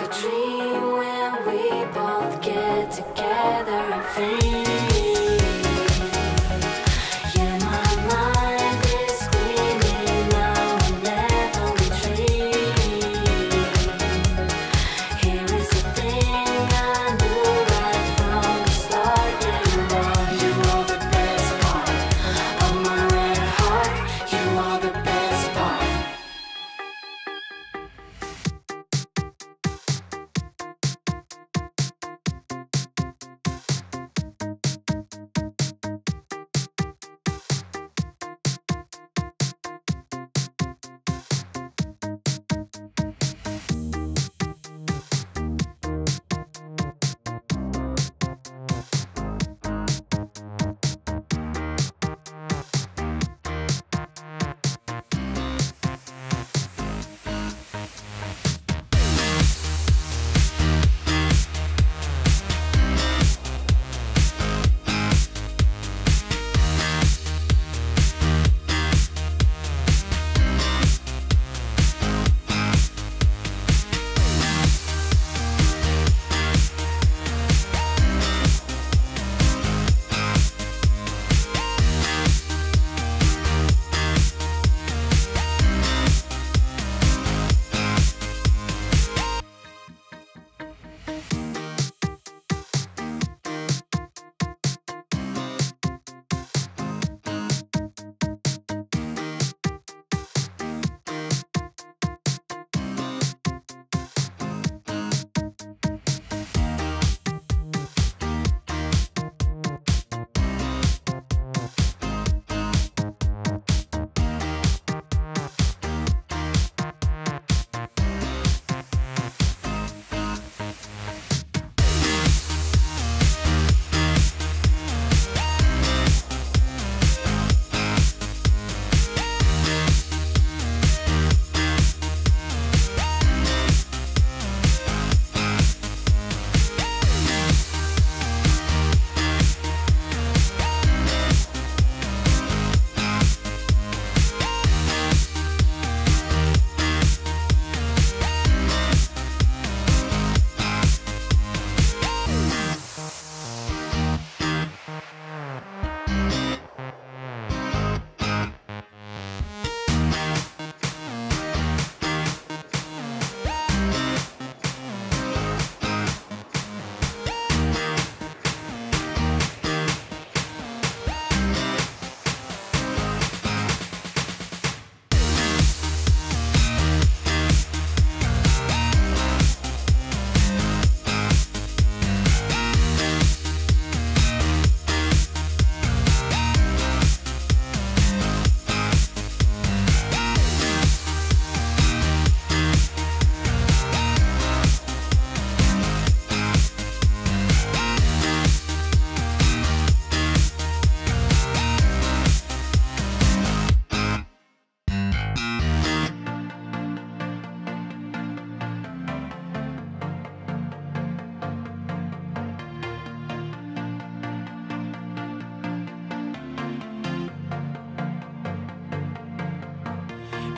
like a dream when we both get together and free. Yeah, my mind is screaming now whenever we dream. Here is the thing I knew right from the start. Yeah, you are the best part of my red heart. You are the best part.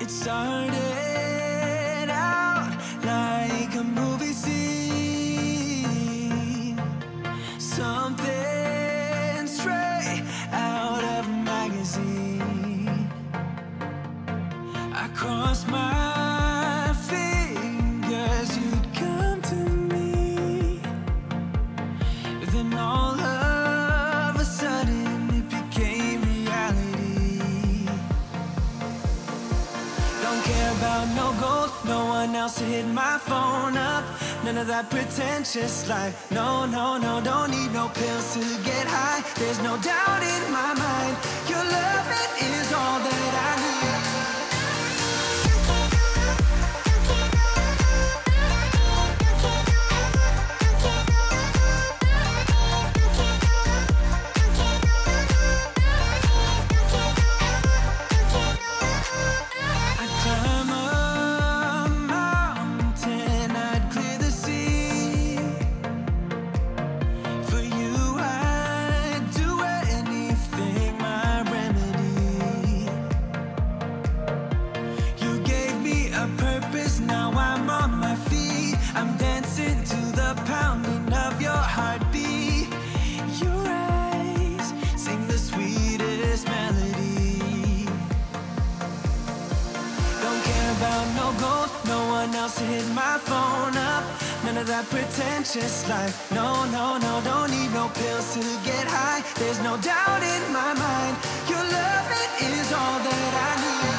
It started out like a movie scene, something straight out of a magazine. I crossed my fingers you'd come to me, then all of a sudden it became reality. Don't care about no gold, no one else to hit my phone up. None of that pretentious life. No, no, no, don't need no pills to get high. There's no doubt in my mind, your love, it is all that I need. dancing to the pounding of your heartbeat. Your eyes sing the sweetest melody. Don't care about no gold, no one else to hit my phone up. None of that pretentious life. No, no, no, don't need no pills to get high. There's no doubt in my mind. Your love, it is all that I need.